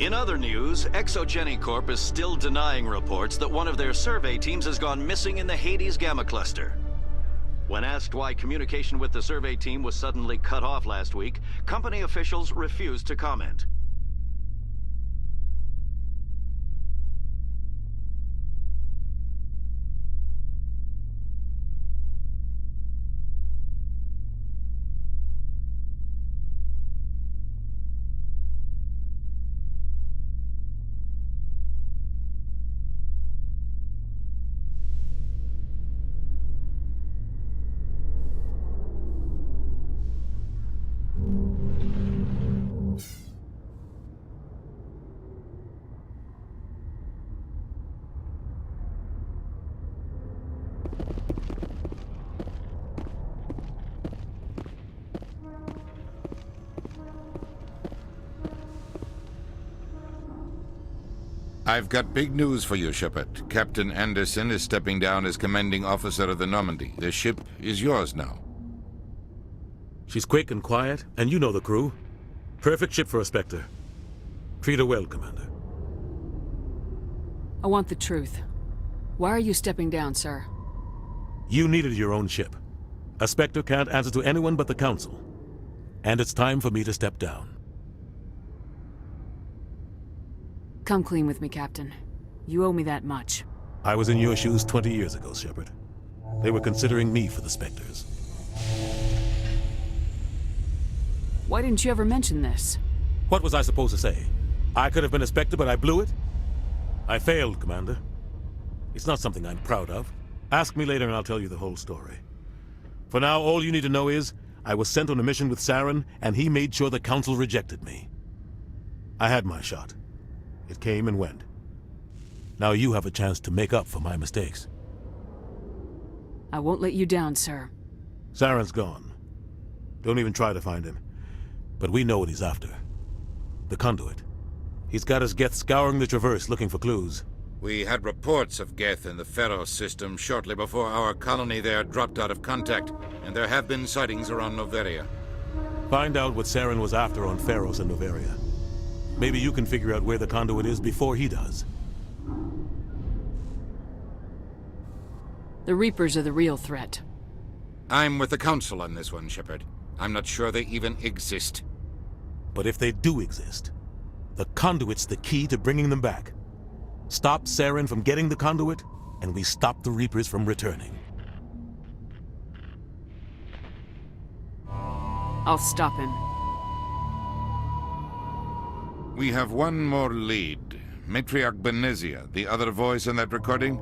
In other news, Exogeny Corp is still denying reports that one of their survey teams has gone missing in the Hades Gamma Cluster. When asked why communication with the survey team was suddenly cut off last week, company officials refused to comment. I've got big news for you, Shepard. Captain Anderson is stepping down as commanding officer of the Normandy. The ship is yours now. She's quick and quiet, and you know the crew. Perfect ship for a Spectre. Treat her well, Commander. I want the truth. Why are you stepping down, sir? You needed your own ship. A Spectre can't answer to anyone but the Council. And it's time for me to step down. Come clean with me, Captain. You owe me that much. I was in your shoes 20 years ago, Shepard. They were considering me for the Spectres. Why didn't you ever mention this? What was I supposed to say? I could have been a Spectre, but I blew it? I failed, Commander. It's not something I'm proud of. Ask me later and I'll tell you the whole story. For now, all you need to know is, I was sent on a mission with Saren, and he made sure the Council rejected me. I had my shot. It came and went. Now you have a chance to make up for my mistakes. I won't let you down, sir. Saren's gone. Don't even try to find him. But we know what he's after. The conduit. He's got his Geth scouring the Traverse looking for clues. We had reports of Geth in the Pharos system shortly before our colony there dropped out of contact, and there have been sightings around Noveria. Find out what Saren was after on Pharos and Noveria. Maybe you can figure out where the conduit is before he does. The Reapers are the real threat. I'm with the Council on this one, Shepard. I'm not sure they even exist. But if they do exist, the conduit's the key to bringing them back. Stop Saren from getting the conduit, and we stop the Reapers from returning. I'll stop him. We have one more lead. Matriarch Benezia, the other voice in that recording.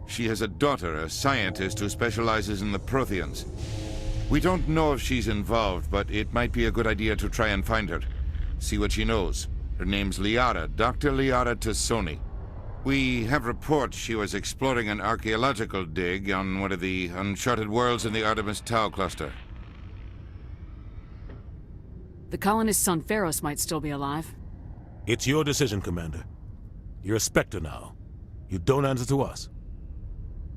She has a daughter, a scientist who specializes in the Protheans. We don't know if she's involved, but it might be a good idea to try and find her. See what she knows. Her name's Liara, Dr. Liara Tassoni. We have reports she was exploring an archaeological dig on one of the uncharted worlds in the Artemis Tau cluster. The colonists on Pharos might still be alive. It's your decision, Commander. You're a Spectre now. You don't answer to us.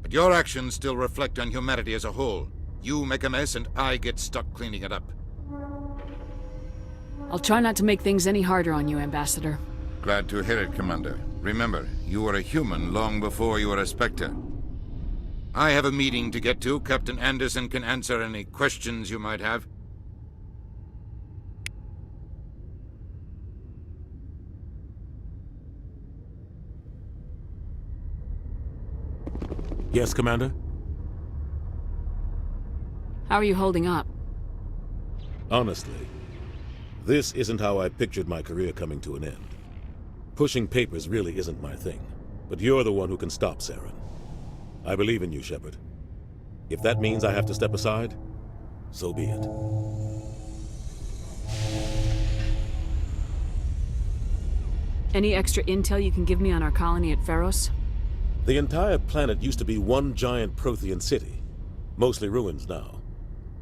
But your actions still reflect on humanity as a whole. You make a mess and I get stuck cleaning it up. I'll try not to make things any harder on you, Ambassador. Glad to hear it, Commander. Remember, you were a human long before you were a Spectre. I have a meeting to get to. Captain Anderson can answer any questions you might have. Yes, Commander? How are you holding up? Honestly, this isn't how I pictured my career coming to an end. Pushing papers really isn't my thing, but you're the one who can stop Saren. I believe in you, Shepard. If that means I have to step aside, so be it. Any extra intel you can give me on our colony at Pharos? The entire planet used to be one giant Prothean city, mostly ruins now.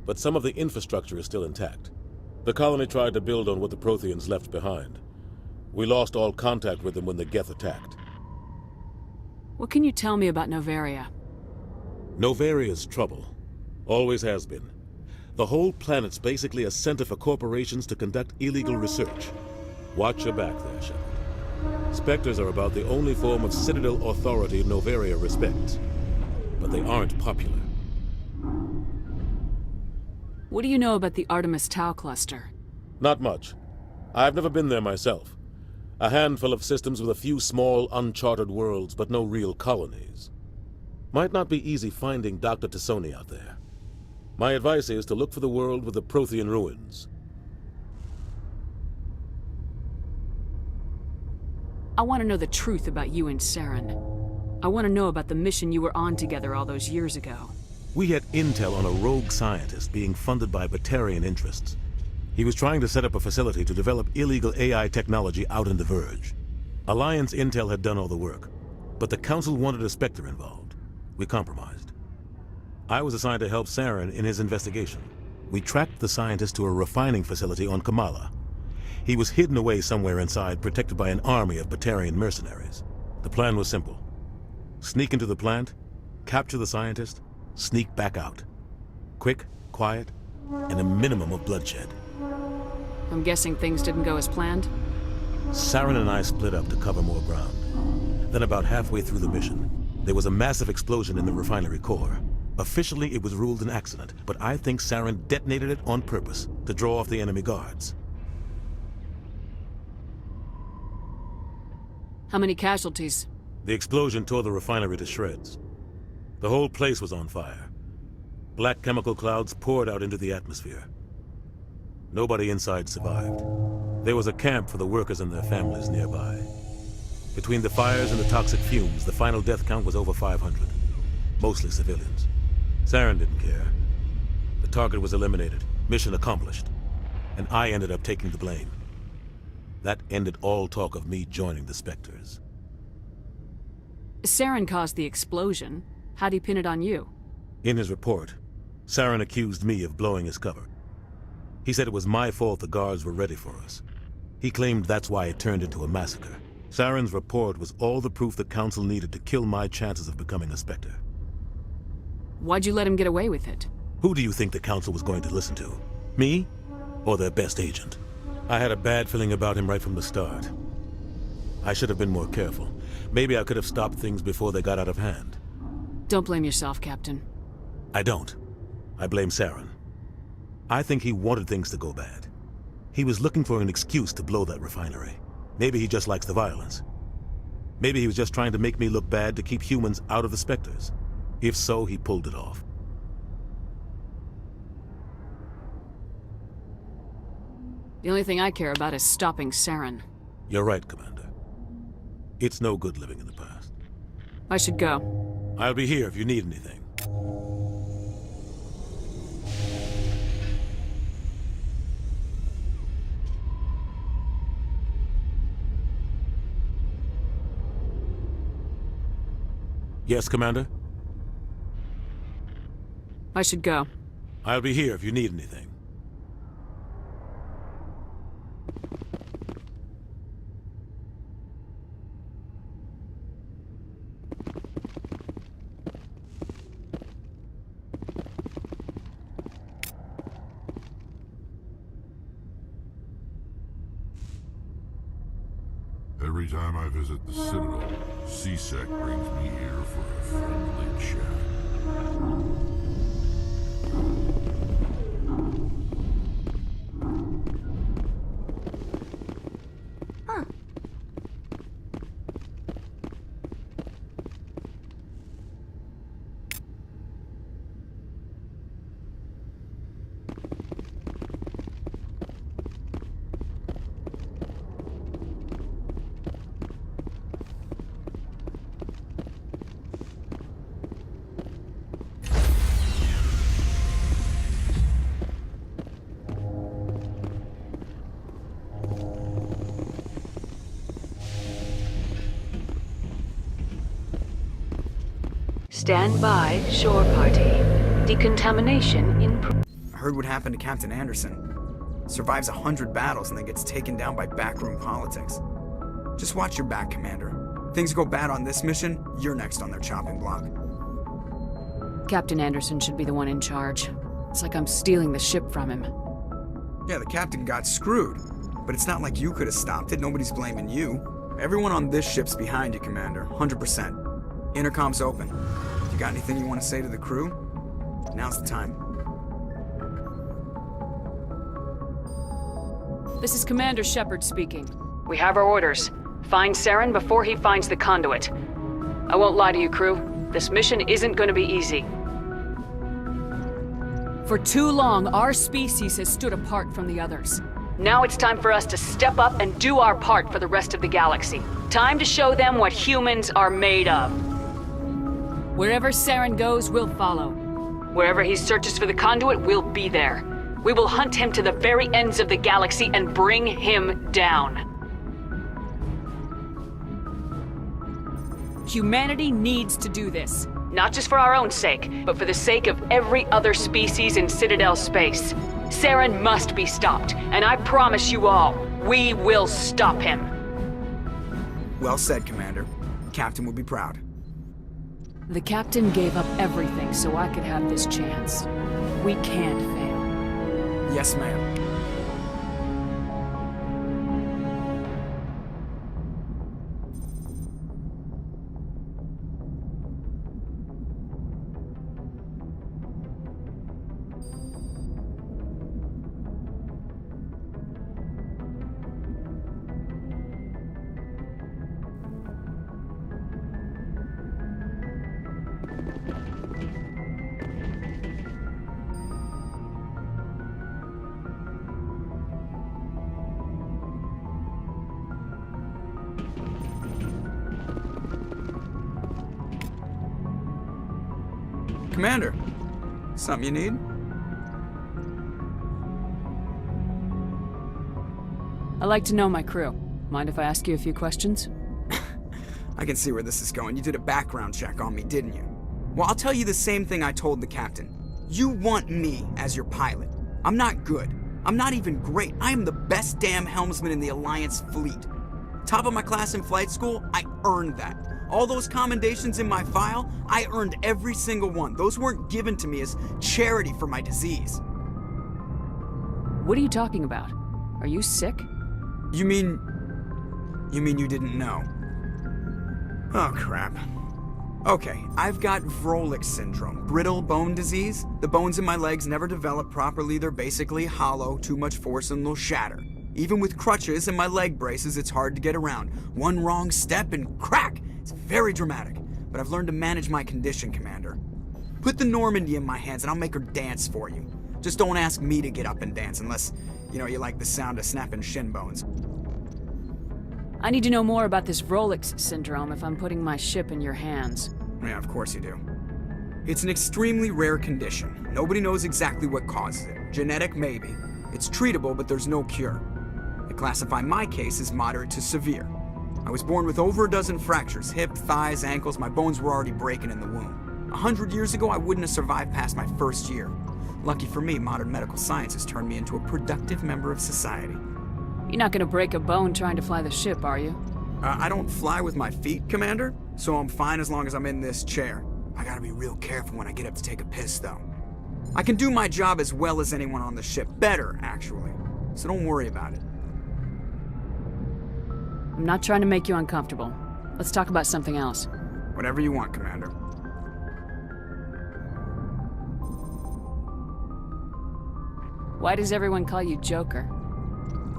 But some of the infrastructure is still intact. The colony tried to build on what the Protheans left behind. We lost all contact with them when the Geth attacked. What can you tell me about Noveria? Noveria's trouble. Always has been. The whole planet's basically a center for corporations to conduct illegal research. Watch your back there, Shepard. Spectres are about the only form of Citadel authority Noveria respects. But they aren't popular. What do you know about the Artemis Tau cluster? Not much. I've never been there myself. A handful of systems with a few small, uncharted worlds, but no real colonies. Might not be easy finding Dr. Tassoni out there. My advice is to look for the world with the Prothean ruins. I want to know the truth about you and Saren. I want to know about the mission you were on together all those years ago. We had intel on a rogue scientist being funded by Batarian interests. He was trying to set up a facility to develop illegal AI technology out in the Verge. Alliance intel had done all the work, but the Council wanted a Spectre involved. We compromised. I was assigned to help Saren in his investigation. We tracked the scientist to a refining facility on Kamala. He was hidden away somewhere inside, protected by an army of Batarian mercenaries. The plan was simple. Sneak into the plant, capture the scientist, sneak back out. Quick, quiet, and a minimum of bloodshed. I'm guessing things didn't go as planned? Saren and I split up to cover more ground. Then about halfway through the mission, there was a massive explosion in the refinery core. Officially, it was ruled an accident, but I think Saren detonated it on purpose to draw off the enemy guards. How many casualties? The explosion tore the refinery to shreds. The whole place was on fire. Black chemical clouds poured out into the atmosphere. Nobody inside survived. There was a camp for the workers and their families nearby. Between the fires and the toxic fumes, the final death count was over 500. Mostly civilians. Saren didn't care. The target was eliminated, mission accomplished. And I ended up taking the blame. That ended all talk of me joining the Spectres. Saren caused the explosion. How'd he pin it on you? In his report, Saren accused me of blowing his cover. He said it was my fault the guards were ready for us. He claimed that's why it turned into a massacre. Saren's report was all the proof the Council needed to kill my chances of becoming a Spectre. Why'd you let him get away with it? Who do you think the Council was going to listen to? Me? Or their best agent? I had a bad feeling about him right from the start. I should have been more careful. Maybe I could have stopped things before they got out of hand. Don't blame yourself, Captain. I don't. I blame Saren. I think he wanted things to go bad. He was looking for an excuse to blow that refinery. Maybe he just likes the violence. Maybe he was just trying to make me look bad to keep humans out of the Spectres. If so, he pulled it off. The only thing I care about is stopping Saren. You're right, Commander. It's no good living in the past. I should go. I'll be here if you need anything. Yes, Commander? I should go. I'll be here if you need anything. Every time I visit the Citadel, C-Sec brings me here for a friendly chat. Stand by, shore party. Decontamination in I heard what happened to Captain Anderson. Survives 100 battles and then gets taken down by backroom politics. Just watch your back, Commander. Things go bad on this mission, you're next on their chopping block. Captain Anderson should be the one in charge. It's like I'm stealing the ship from him. Yeah, the captain got screwed. But it's not like you could have stopped it, nobody's blaming you. Everyone on this ship's behind you, Commander. 100%. Intercom's open. You got anything you want to say to the crew? Now's the time. This is Commander Shepard speaking. We have our orders. Find Saren before he finds the conduit. I won't lie to you, crew. This mission isn't going to be easy. For too long, our species has stood apart from the others. Now it's time for us to step up and do our part for the rest of the galaxy. Time to show them what humans are made of. Wherever Saren goes, we'll follow. Wherever he searches for the conduit, we'll be there. We will hunt him to the very ends of the galaxy and bring him down. Humanity needs to do this. Not just for our own sake, but for the sake of every other species in Citadel space. Saren must be stopped, and I promise you all, we will stop him. Well said, Commander. Captain will be proud. The captain gave up everything so I could have this chance. We can't fail. Yes, ma'am. Commander, something you need? I like to know my crew. Mind if I ask you a few questions? I can see where this is going. You did a background check on me, didn't you? Well, I'll tell you the same thing I told the captain. You want me as your pilot. I'm not good. I'm not even great. I am the best damn helmsman in the Alliance fleet. Top of my class in flight school, I earned that. All those commendations in my file, I earned every single one. Those weren't given to me as charity for my disease. What are you talking about? Are you sick? You mean you didn't know? Oh, crap. Okay, I've got Vrolik syndrome, brittle bone disease. The bones in my legs never develop properly. They're basically hollow, too much force and they'll shatter. Even with crutches and my leg braces, it's hard to get around. One wrong step and crack! It's very dramatic, but I've learned to manage my condition, Commander. Put the Normandy in my hands and I'll make her dance for you. Just don't ask me to get up and dance unless, you like the sound of snapping shin bones. I need to know more about this Vrolik syndrome if I'm putting my ship in your hands. Yeah, of course you do. It's an extremely rare condition. Nobody knows exactly what causes it. Genetic, maybe. It's treatable, but there's no cure. They classify my case as moderate to severe. I was born with over a dozen fractures, hip, thighs, ankles. My bones were already breaking in the womb. 100 years ago, I wouldn't have survived past my first year. Lucky for me, modern medical science has turned me into a productive member of society. You're not gonna break a bone trying to fly the ship, are you? I don't fly with my feet, Commander, so I'm fine as long as I'm in this chair. I gotta be real careful when I get up to take a piss, though. I can do my job as well as anyone on the ship. Better, actually. So don't worry about it. I'm not trying to make you uncomfortable. Let's talk about something else. Whatever you want, Commander. Why does everyone call you Joker?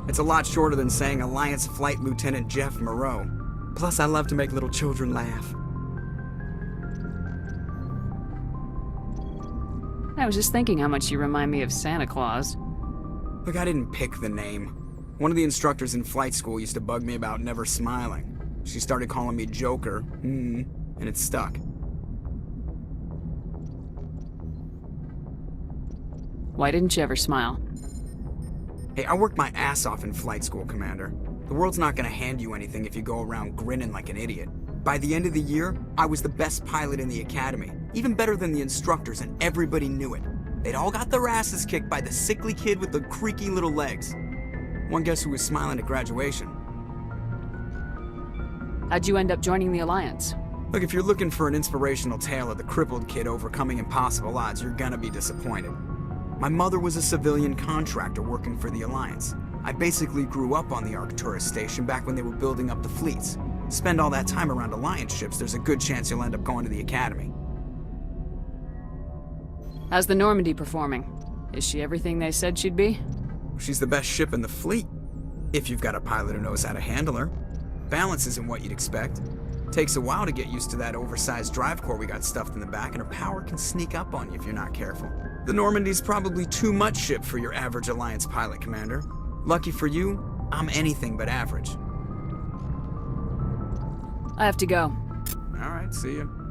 It's a lot shorter than saying Alliance Flight Lieutenant Jeff Moreau. Plus, I love to make little children laugh. I was just thinking how much you remind me of Santa Claus. Look, I didn't pick the name. One of the instructors in flight school used to bug me about never smiling. She started calling me Joker, and it stuck. Why didn't you ever smile? Hey, I worked my ass off in flight school, Commander. The world's not gonna hand you anything if you go around grinning like an idiot. By the end of the year, I was the best pilot in the academy, even better than the instructors, and everybody knew it. They'd all got their asses kicked by the sickly kid with the creaky little legs. One guess who was smiling at graduation? How'd you end up joining the Alliance? Look, if you're looking for an inspirational tale of the crippled kid overcoming impossible odds, you're gonna be disappointed. My mother was a civilian contractor working for the Alliance. I basically grew up on the Arcturus station back when they were building up the fleets. Spend all that time around Alliance ships, there's a good chance you'll end up going to the Academy. How's the Normandy performing? Is she everything they said she'd be? She's the best ship in the fleet, if you've got a pilot who knows how to handle her. Balance isn't what you'd expect. Takes a while to get used to that oversized drive core we got stuffed in the back, and her power can sneak up on you if you're not careful. The Normandy's probably too much ship for your average Alliance pilot, Commander. Lucky for you, I'm anything but average. I have to go. All right, see you.